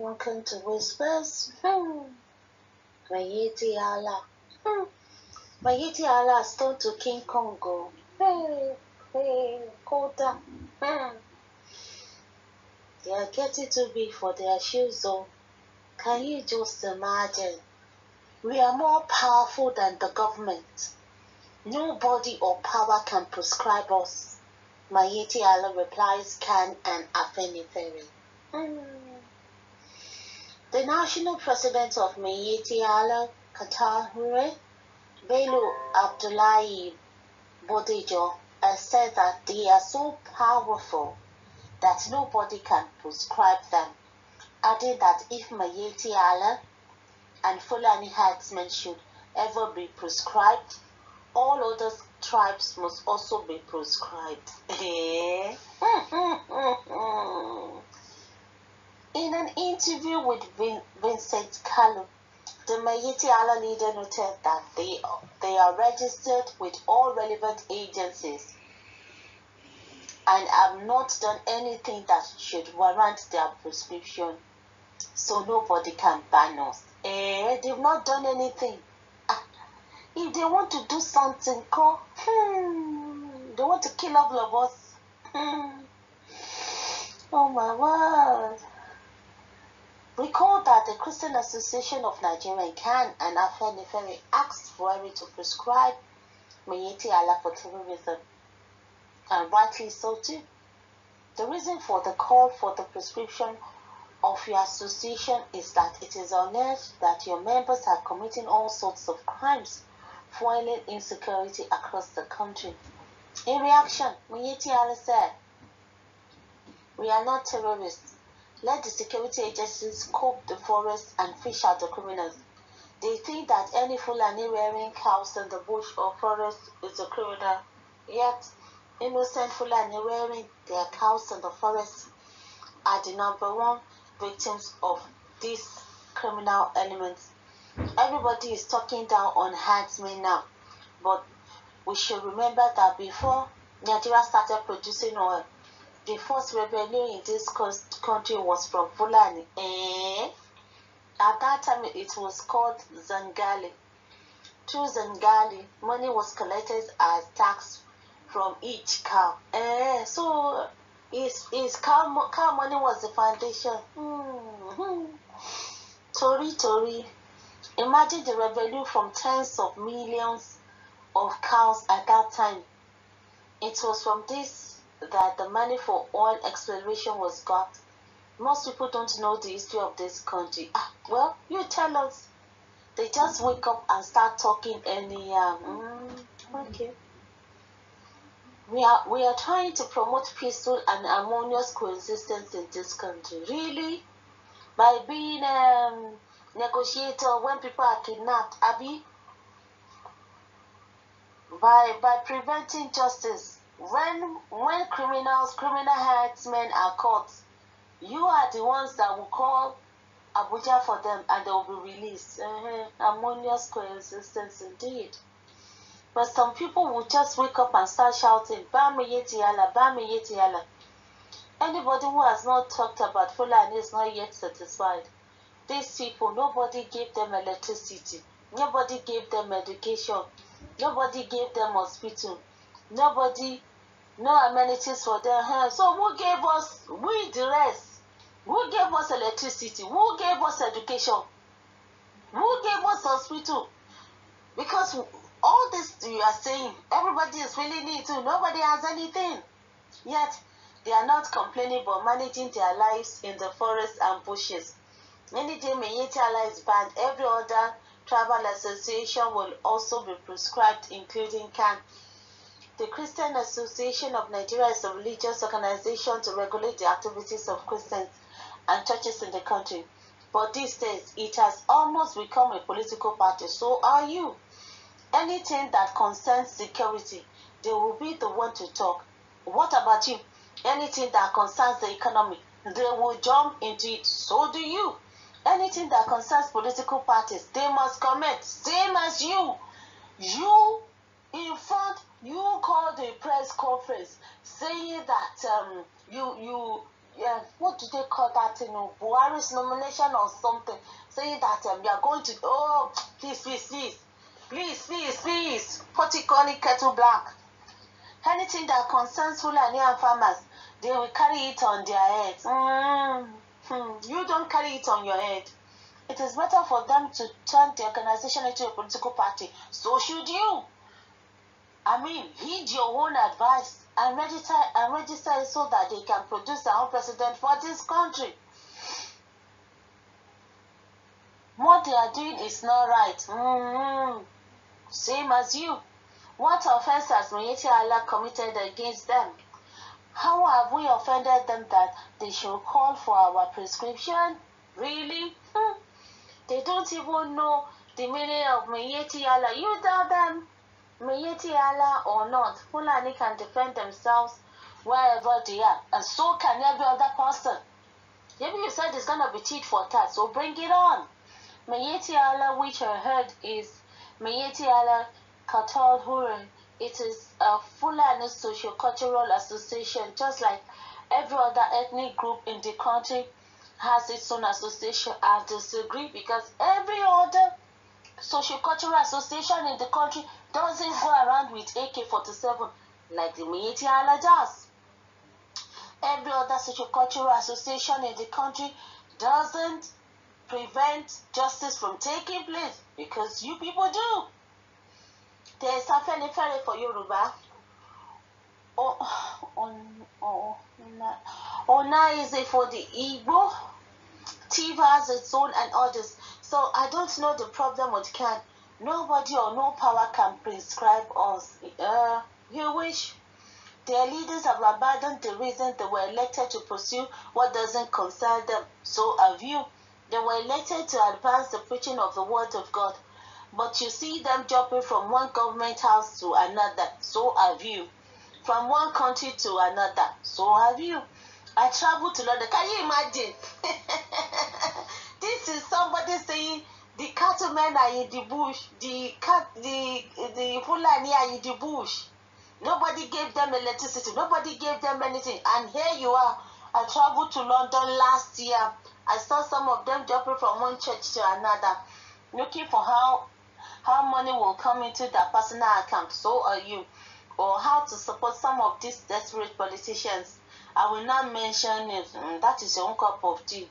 Welcome to Whispers. Mayiti Allah. Mayiti Allah stole to King Congo. Kota. They are getting too big for their shoes, though. Can you just imagine? We are more powerful than the government. Nobody or power can prescribe us. Mayiti Allah replies, Can and Afenifere. The national president of Mayiti Allah, Qatar Hure, Bello Abdullahi Bodejo, has said that they are so powerful that nobody can prescribe them, adding that if Mayiti Allah and Fulani herdsmen should ever be prescribed, all other tribes must also be prescribed. In an interview with Vincent Kalu, the Mayiti Allah leader noted that they are registered with all relevant agencies and have not done anything that should warrant their prescription, so nobody can ban us. They've not done anything. If they want to do something, they want to kill all of us. Oh my word. Recall that the Christian Association of Nigeria, CAN, and Afenifere asked Buhari to prescribe Mayiti Allah for terrorism, and rightly so too. The reason for the call for the prescription of your association is that it is alleged that your members are committing all sorts of crimes, fueling insecurity across the country. In reaction, Mayiti Allah said, "We are not terrorists. Let the security agencies scope the forest and fish out the criminals. They think that any Fulani rearing cows in the bush or forest is a criminal, yet innocent Fulani rearing their cows in the forest are the #1 victims of these criminal elements. Everybody is talking down on herdsmen now, but we should remember that before Nigeria started producing oil, the first revenue in this country was from Fulani. At that time, it was called Zangali. Through Zangali, money was collected as tax from each cow. So is cow money was the foundation. Tori. Imagine the revenue from tens of millions of cows at that time. It was from this that the money for oil exploration was got. Most people don't know the history of this country. Well, you tell us. They just wake up and start talking anyhow. Okay. We are trying to promote peaceful and harmonious coexistence in this country. Really? By being negotiator when people are kidnapped, Abby? By preventing justice. When criminal herdsmen are caught, you are the ones that will call Abuja for them and they will be released. Harmonious coexistence indeed. But some people will just wake up and start shouting, Mayiti Allah. Anybody who has not talked about Fulani is not yet satisfied. These people, nobody gave them electricity. Nobody gave them education. Nobody gave them hospital. No amenities for them. So who gave us, we the rest? Who gave us electricity? Who gave us education? Who gave us hospital? Because all this you are saying, everybody is really need to. Nobody has anything. Yet, they are not complaining about managing their lives in the forests and bushes. Any day Mayiti Allah is banned, every other tribal association will also be prescribed, including CAN. The Christian Association of Nigeria is a religious organization to regulate the activities of Christians and churches in the country. But these days, it has almost become a political party. So are you. Anything that concerns security, they will be the one to talk. What about you? Anything that concerns the economy, they will jump into it. So do you. Anything that concerns political parties, they must comment. Same as you. You, in front, you called a press conference saying that what do they call that, Buhari's nomination or something, saying that we are going to, please, put it on kettle black. Anything that concerns Fulani and farmers, they will carry it on their heads. You don't carry it on your head. It is better for them to turn the organization into a political party. So should you. I mean, heed your own advice and register it so that they can produce their own president for this country. What they are doing is not right. Same as you. What offense has Miyetti Allah committed against them? How have we offended them that they should call for our prescription? Really? They don't even know the meaning of Miyetti Allah. You tell them, Miyetti Allah or not, Fulani can defend themselves wherever they are, and so can every other person. Maybe you said it's gonna be tit for tat, so bring it on. Miyetti Allah, which I heard is Miyetti Allah Katal Hure. It is a Fulani socio-cultural association, just like every other ethnic group in the country has its own association. I disagree, because every other socio-cultural association in the country doesn't go around with AK-47 like the Miyetti Allah does. Every other socio-cultural association in the country doesn't prevent justice from taking place, because you people do. There is something fair for Yoruba. Ona is it for the Igbo. Tiv has its own and others. So I don't know the problem with can. Nobody or no power can prescribe us. You wish. Their leaders have abandoned the reason they were elected to pursue what doesn't concern them. So have you. They were elected to advance the preaching of the word of God. But you see them jumping from one government house to another. So have you. From one country to another. So have you. I traveled to London. Can you imagine? This is somebody saying the cattlemen are in the bush. The Fulani are in the bush. Nobody gave them electricity. Nobody gave them anything. And here you are. I traveled to London last year. I saw some of them jumping from one church to another, looking for how money will come into their personal account. So are you. Or how to support some of these desperate politicians. I will not mention it. That is your own cup of tea.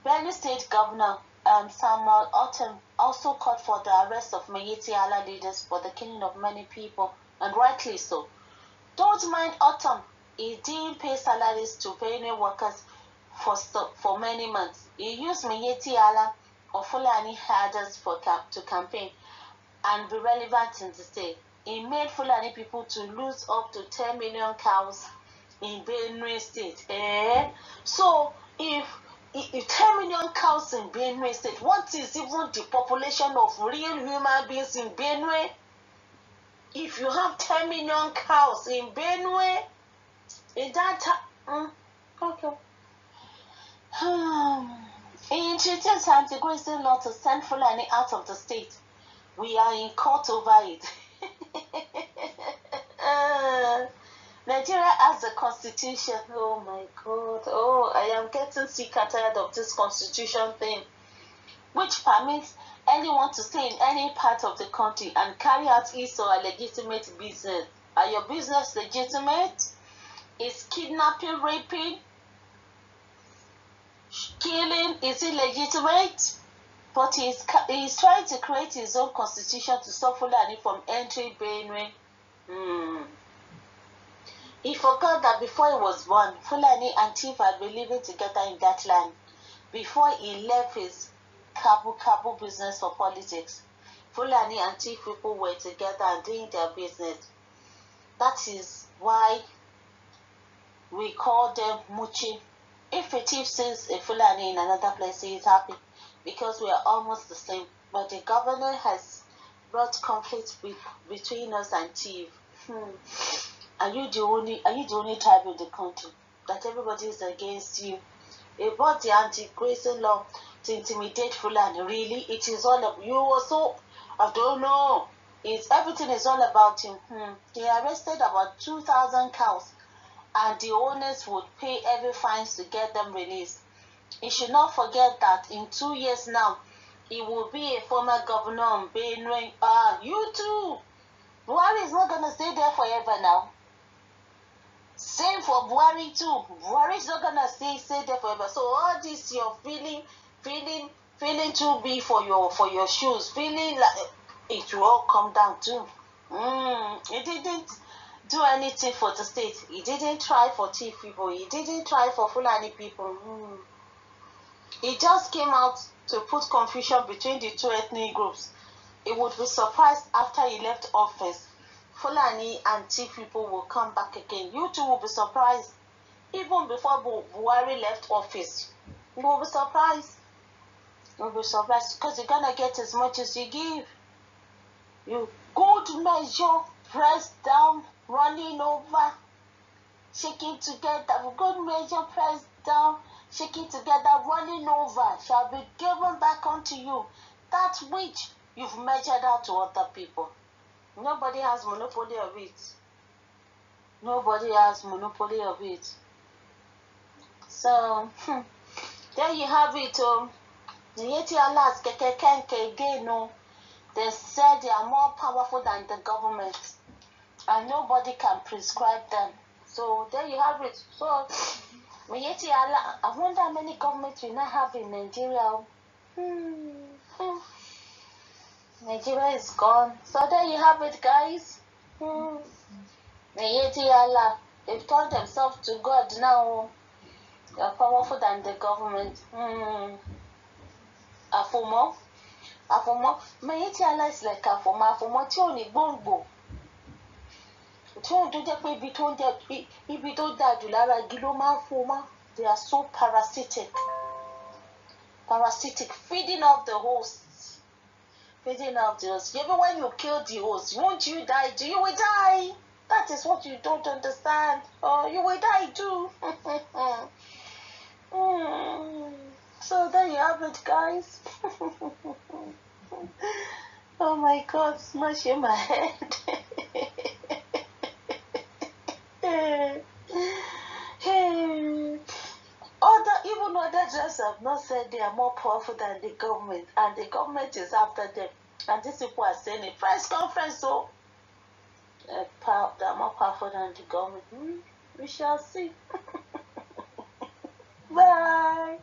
Benue State Governor Samuel Ortom also called for the arrest of Miyetti Allah leaders for the killing of many people, and rightly so. Don't mind Ortom. He didn't pay salaries to Benue workers for many months. He used Miyetti Allah or Fulani herders to campaign and be relevant in the state. He made Fulani people to lose up to 10 million cows in Benue State. So if 10 million cows in Benue State, what is even the population of real human beings in Benue? If you have 10 million cows in Benue, in that time, okay. He introduced anti-grazing law to send Fulani out of the state. We are in court over it. Nigeria has a constitution. Oh my God. Oh, I am getting sick and tired of this constitution thing, which permits anyone to stay in any part of the country and carry out his or her legitimate business. Are your business legitimate? Is kidnapping, raping, killing, is it legitimate? But he's trying to create his own constitution to stop Fulani from entering Benue. He forgot that before he was born, Fulani and Tiv had been living together in that land. Before he left his Kabu business for politics, Fulani and Tiv people were together and doing their business. That is why we call them Muchi. If a Tiv sees a Fulani in another place, he is happy, because we are almost the same. But the governor has brought conflict between us and Tiv. Are you the only tribe in the country that everybody is against you? They brought the anti-grazing law to intimidate Fulani. Really, it is all about you. Also, I don't know. Everything is all about him. They arrested about 2,000 cows and the owners would pay heavy fines to get them released. He should not forget that in 2 years now, he will be a former governor of Benue. You too. Buhari is not going to stay there forever now. Same for Buhari too. Buhari is not going to stay there forever. So all this you're feeling too big for your shoes, feeling like it will all come down too. He didn't do anything for the state. He didn't try for Chief people. He didn't try for Fulani people. He just came out to put confusion between the two ethnic groups. He would be surprised after he left office. Fulani and Chief people will come back again. You two will be surprised. Even before Buhari left office, you will be surprised. You will be surprised because you're going to get as much as you give. You good measure, press down, running over, shaking together, good measure, press down, shaking together, running over, shall be given back unto you, that which you've measured out to other people. Nobody has monopoly of it. Nobody has monopoly of it. So, there you have it. The Yeti Allahs Kekenke again. They said they are more powerful than the government, and nobody can prescribe them. So there you have it. So, Yeti Allah, I wonder how many governments we now have in Nigeria. Nigeria is gone. So there you have it, guys. Yeti Allah, they've turned themselves to God now. They are powerful than the government. Afomo. Yeti Allah is like Afomo. Afomo tí ò ní gbòǹgbò. Tí ò tó jẹ́ pé ibi tó dáa jù lára igi ló máa ń fò mọ́. They are so parasitic. Feeding off the hosts. Feeding off the hosts. Even when you kill the host, won't you die? You will die. That is what you don't understand. You will die too. So there you have it, guys. Oh my God, smashing my head. Even other judges have not said they are more powerful than the government, and the government is after them. And these people are saying a press conference, so they are more powerful than the government. We shall see. Bye.